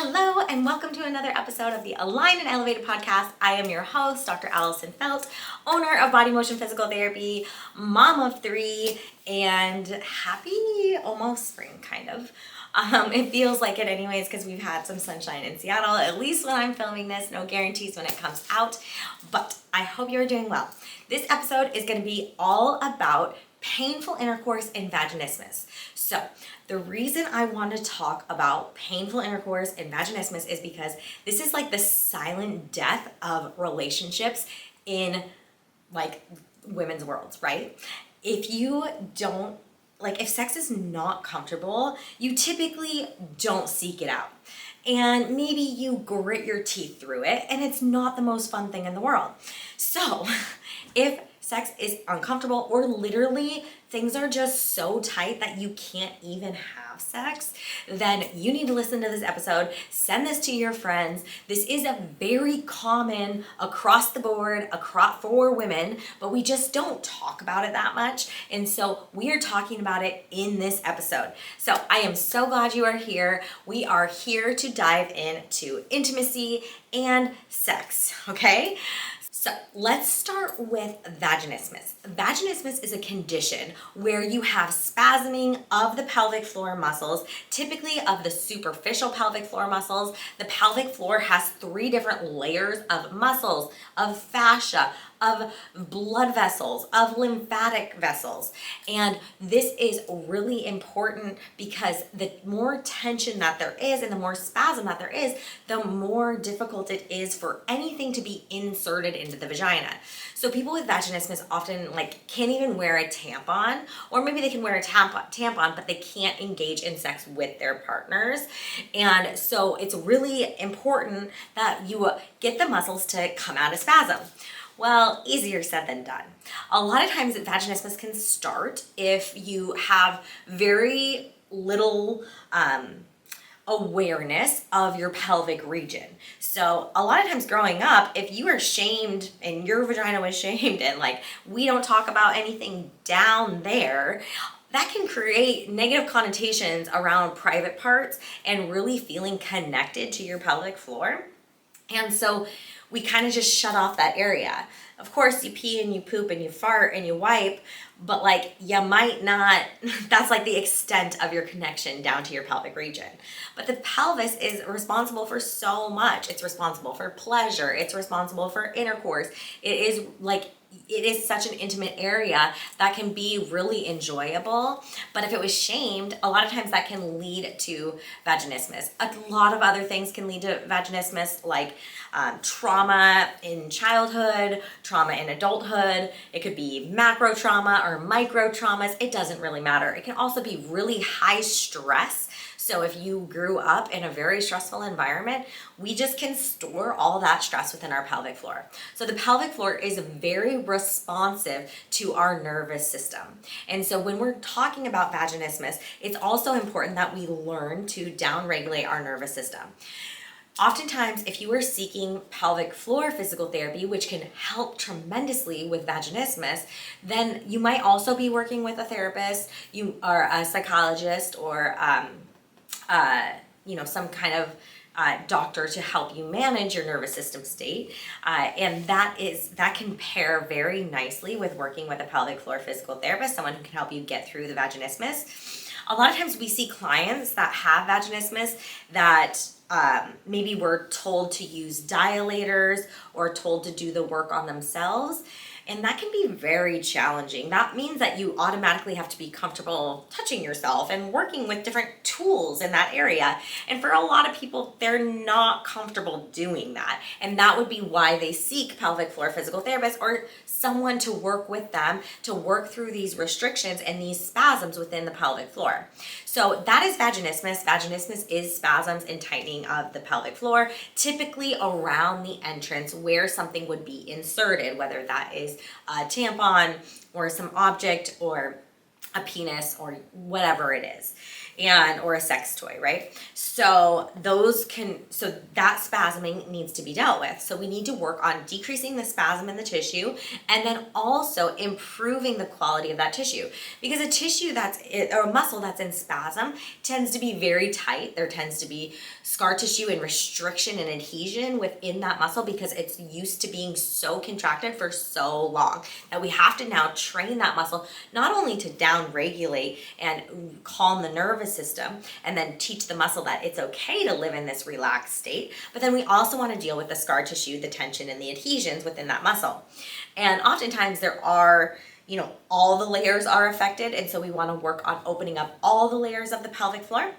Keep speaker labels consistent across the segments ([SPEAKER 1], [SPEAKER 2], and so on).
[SPEAKER 1] Hello and welcome to another episode of the Align and Elevated podcast. I am your host, Dr. Allison Feldt, owner of Body Motion Physical Therapy, mom of 3, and happy almost spring, kind of. It feels like it anyways because we've had some sunshine in Seattle, at least when I'm filming this. No guarantees when it comes out, but I hope you're doing well. This episode is going to be all about painful intercourse and vaginismus. So the reason I want to talk about painful intercourse and vaginismus is because this is like the silent death of relationships in like women's worlds, right? If you don't, if sex is not comfortable, you typically don't seek it out. And maybe you grit your teeth through it and it's not the most fun thing in the world. So if sex is uncomfortable or literally things are just so tight that you can't even have sex, then you need to listen to this episode. Send this to your friends. This is a very common across the board for women, but we just don't talk about it that much. And so we are talking about it in this episode. So I am so glad you are here. We are here to dive into intimacy and sex, okay? So let's start with vaginismus. Vaginismus is a condition where you have spasming of the pelvic floor muscles, typically of the superficial pelvic floor muscles. The pelvic floor has 3 different layers of muscles, of fascia, of blood vessels, of lymphatic vessels. And this is really important because the more tension that there is and the more spasm that there is, the more difficult it is for anything to be inserted into the vagina. So people with vaginismus often can't even wear a tampon, or maybe they can wear a tampon, but they can't engage in sex with their partners. And so it's really important that you get the muscles to come out of spasm. Well, easier said than done. A lot of times vaginismus can start if you have very little awareness of your pelvic region. So a lot of times growing up, if you were shamed and your vagina was shamed and we don't talk about anything down there, that can create negative connotations around private parts and really feeling connected to your pelvic floor. And so we kind of just shut off that area. Of course, you pee and you poop and you fart and you wipe, but you might not, that's the extent of your connection down to your pelvic region. But the pelvis is responsible for so much. It's responsible for pleasure. It's responsible for intercourse. It is such an intimate area that can be really enjoyable. But if it was shamed, a lot of times that can lead to vaginismus. A lot of other things can lead to vaginismus, like trauma in childhood, trauma in adulthood. It could be macro trauma or micro traumas. It doesn't really matter. It can also be really high stress. So if you grew up in a very stressful environment, we just can store all that stress within our pelvic floor. So the pelvic floor is very responsive to our nervous system. And so when we're talking about vaginismus, it's also important that we learn to downregulate our nervous system. Oftentimes, if you are seeking pelvic floor physical therapy, which can help tremendously with vaginismus, then you might also be working with a therapist, you are a psychologist, or some kind of doctor to help you manage your nervous system state. And that can pair very nicely with working with a pelvic floor physical therapist, someone who can help you get through the vaginismus. A lot of times we see clients that have vaginismus that maybe were told to use dilators or told to do the work on themselves. And that can be very challenging. That means that you automatically have to be comfortable touching yourself and working with different tools in that area. And for a lot of people, they're not comfortable doing that. And that would be why they seek pelvic floor physical therapists or someone to work with them to work through these restrictions and these spasms within the pelvic floor. So that is vaginismus. Vaginismus is spasms and tightening of the pelvic floor, typically around the entrance where something would be inserted, whether that is a tampon or some object or a penis or whatever it is. or a sex toy, right? So that spasming needs to be dealt with. So we need to work on decreasing the spasm in the tissue and then also improving the quality of that tissue, because a muscle that's in spasm tends to be very tight. There tends to be scar tissue and restriction and adhesion within that muscle because it's used to being so contracted for so long that we have to now train that muscle not only to down regulate and calm the nervous system and then teach the muscle that it's okay to live in this relaxed state, but then we also want to deal with the scar tissue, the tension, and the adhesions within that muscle. And oftentimes there are, all the layers are affected, and so we want to work on opening up all the layers of the pelvic floor.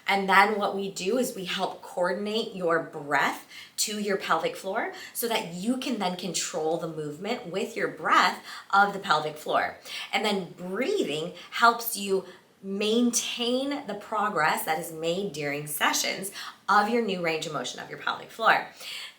[SPEAKER 1] And then what we do is we help coordinate your breath to your pelvic floor so that you can then control the movement with your breath of the pelvic floor. And then breathing helps you maintain the progress that is made during sessions of your new range of motion of your pelvic floor.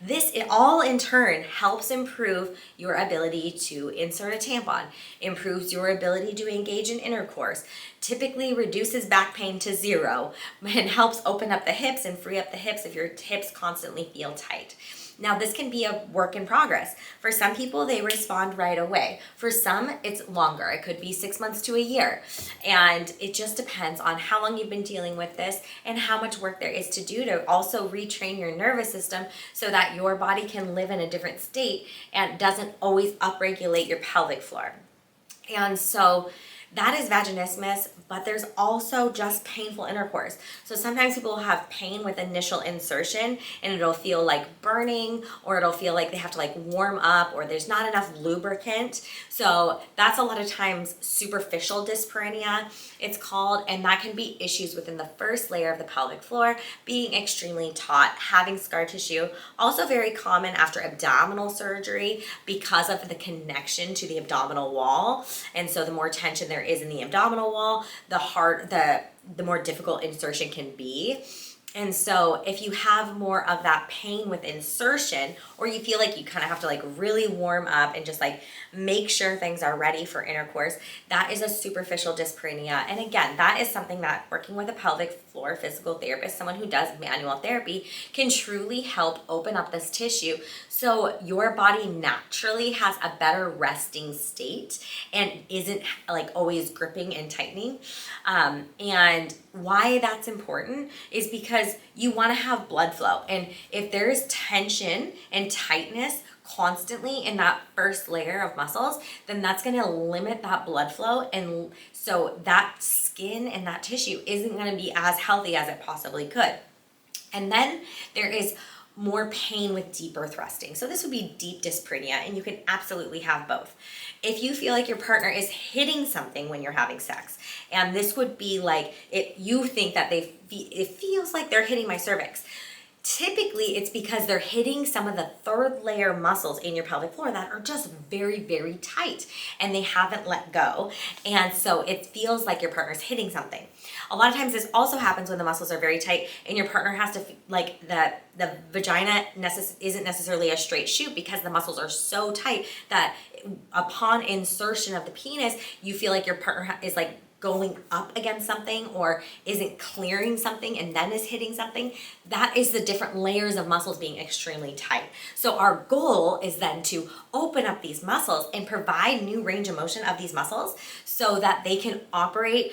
[SPEAKER 1] It all in turn helps improve your ability to insert a tampon, improves your ability to engage in intercourse, typically reduces back pain to 0, and helps open up the hips and free up the hips if your hips constantly feel tight. Now, this can be a work in progress. For some people, they respond right away. For some, it's longer. It could be 6 months to a year. And it just depends on how long you've been dealing with this and how much work there is to do to also retrain your nervous system so that your body can live in a different state and doesn't always upregulate your pelvic floor. And so that is vaginismus, but there's also just painful intercourse. So sometimes people will have pain with initial insertion and it'll feel like burning, or it'll feel like they have to warm up, or there's not enough lubricant. So that's a lot of times superficial dyspareunia, it's called, and that can be issues within the first layer of the pelvic floor, being extremely taut, having scar tissue. Also very common after abdominal surgery because of the connection to the abdominal wall. And so the more tension there is in the abdominal wall, the more difficult insertion can be. And so if you have more of that pain with insertion, or you feel like you kind of have to really warm up and just make sure things are ready for intercourse, that is a superficial dyspareunia. And again, that is something that working with a pelvic floor physical therapist, someone who does manual therapy, can truly help open up this tissue so your body naturally has a better resting state and isn't always gripping and tightening. And why that's important is because you want to have blood flow. And if there is tension and tightness constantly in that first layer of muscles, then that's going to limit that blood flow. And so that skin and that tissue isn't going to be as healthy as it possibly could. And then there is more pain with deeper thrusting. So this would be deep dyspareunia, and you can absolutely have both. If you feel like your partner is hitting something when you're having sex, and this would be if you think that it feels like they're hitting my cervix, typically it's because they're hitting some of the third layer muscles in your pelvic floor that are just very, very tight and they haven't let go. And so it feels like your partner's hitting something. A lot of times this also happens when the muscles are very tight and your partner has to, the vagina isn't necessarily a straight shoot because the muscles are so tight that upon insertion of the penis, you feel like your partner is going up against something or isn't clearing something and then is hitting something. That is the different layers of muscles being extremely tight. So our goal is then to open up these muscles and provide new range of motion of these muscles so that they can operate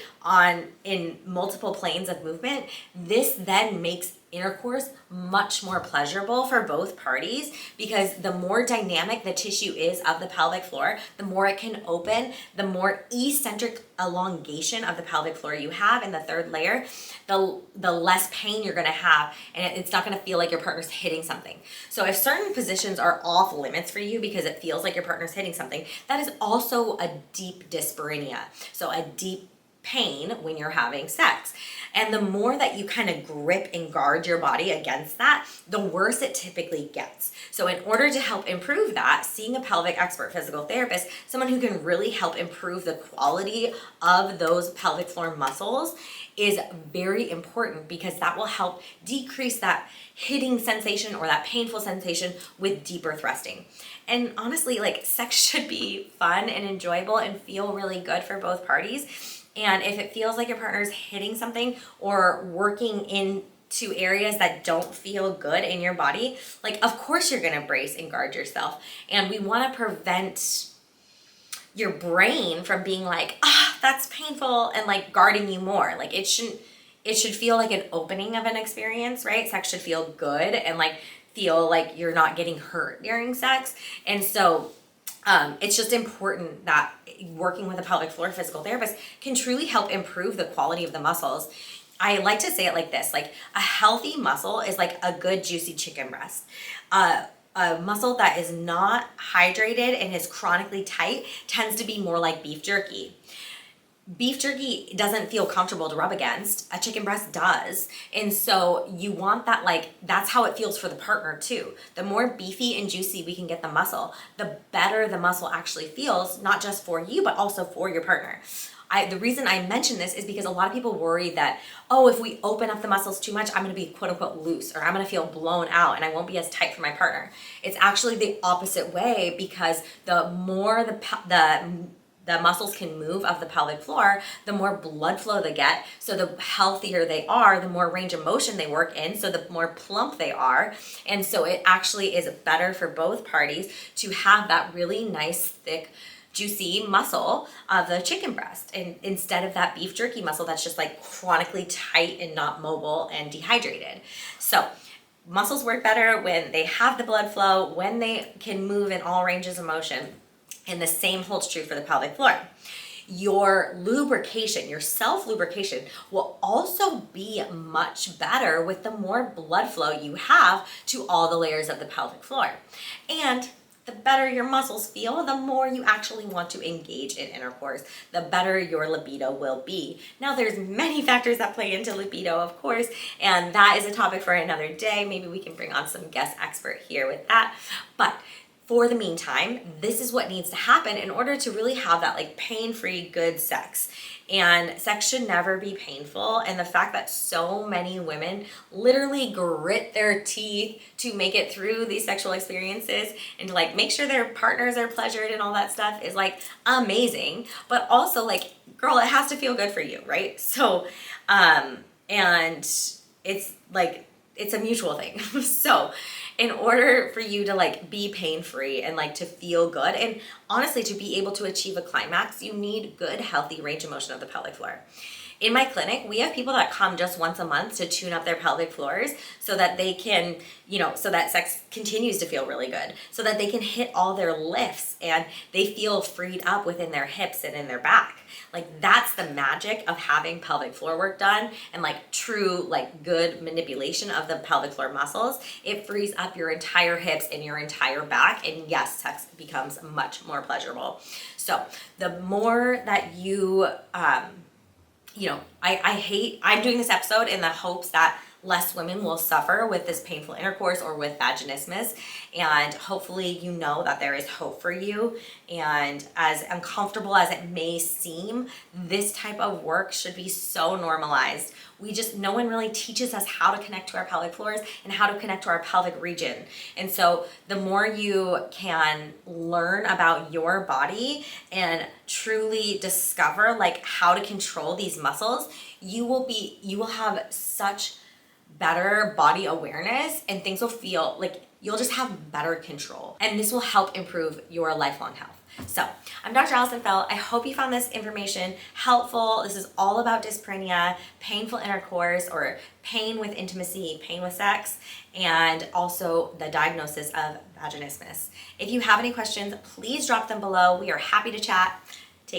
[SPEAKER 1] in multiple planes of movement. This then makes intercourse much more pleasurable for both parties because the more dynamic the tissue is of the pelvic floor, the more it can open, the more eccentric elongation of the pelvic floor you have in the third layer, the less pain you're going to have, and it's not going to feel like your partner's hitting something. So if certain positions are off limits for you because it feels like your partner's hitting something, that is also a deep dyspareunia. So a deep pain when you're having sex. And the more that you kind of grip and guard your body against that, the worse it typically gets. So in order to help improve that, seeing a pelvic expert physical therapist, someone who can really help improve the quality of those pelvic floor muscles, is very important because that will help decrease that hitting sensation or that painful sensation with deeper thrusting. And honestly, sex should be fun and enjoyable and feel really good for both parties. And if it feels like your partner's hitting something or working into areas that don't feel good in your body, like of course you're gonna brace and guard yourself. And we wanna prevent your brain from being like, that's painful, and like guarding you more. Like it should feel like an opening of an experience, right? Sex should feel good and like feel like you're not getting hurt during sex. And so it's just important that working with a pelvic floor physical therapist can truly help improve the quality of the muscles. I like to say it like this, like a healthy muscle is like a good juicy chicken breast. A muscle that is not hydrated and is chronically tight tends to be more like beef jerky. Beef jerky doesn't feel comfortable to rub against. A chicken breast does. And so you want that, like, that's how it feels for the partner too. The more beefy and juicy we can get the muscle, the better the muscle actually feels, not just for you, but also for your partner. The reason I mention this is because a lot of people worry that, oh, if we open up the muscles too much, I'm gonna be quote unquote loose, or I'm gonna feel blown out and I won't be as tight for my partner. It's actually the opposite way, because the more the muscles can move of the pelvic floor, the more blood flow they get. So the healthier they are, the more range of motion they work in, so the more plump they are. And so it actually is better for both parties to have that really nice, thick, juicy muscle of the chicken breast, and instead of that beef jerky muscle that's just like chronically tight and not mobile and dehydrated. So muscles work better when they have the blood flow, when they can move in all ranges of motion. And the same holds true for the pelvic floor. Your lubrication, your self-lubrication, will also be much better with the more blood flow you have to all the layers of the pelvic floor. And the better your muscles feel, the more you actually want to engage in intercourse, the better your libido will be. Now, there's many factors that play into libido, of course, and that is a topic for another day. Maybe we can bring on some guest expert here with that. But for the meantime, this is what needs to happen in order to really have that like pain-free, good sex. And sex should never be painful. And the fact that so many women literally grit their teeth to make it through these sexual experiences and to like make sure their partners are pleasured and all that stuff is like amazing. But also like, girl, it has to feel good for you, right? So, and it's like, it's a mutual thing. So in order for you to like be pain-free and like to feel good and honestly to be able to achieve a climax, you need good, healthy range of motion of the pelvic floor. In my clinic, we have people that come just once a month to tune up their pelvic floors so that they can, so that sex continues to feel really good, so that they can hit all their lifts and they feel freed up within their hips and in their back. Like that's the magic of having pelvic floor work done and like true, like good manipulation of the pelvic floor muscles. It frees up your entire hips and your entire back. And yes, sex becomes much more pleasurable. So the more that you, I'm doing this episode in the hopes that less women will suffer with this painful intercourse or with vaginismus. And hopefully you know that there is hope for you. And as uncomfortable as it may seem, this type of work should be so normalized. No one really teaches us how to connect to our pelvic floors and how to connect to our pelvic region. And so the more you can learn about your body and truly discover like how to control these muscles, you will have such better body awareness and things will feel like you'll just have better control. And this will help improve your lifelong health. So I'm Dr. Allison Feldt. I hope you found this information helpful. This is all about dyspareunia, painful intercourse or pain with intimacy, pain with sex, and also the diagnosis of vaginismus. If you have any questions, please drop them below. We are happy to chat.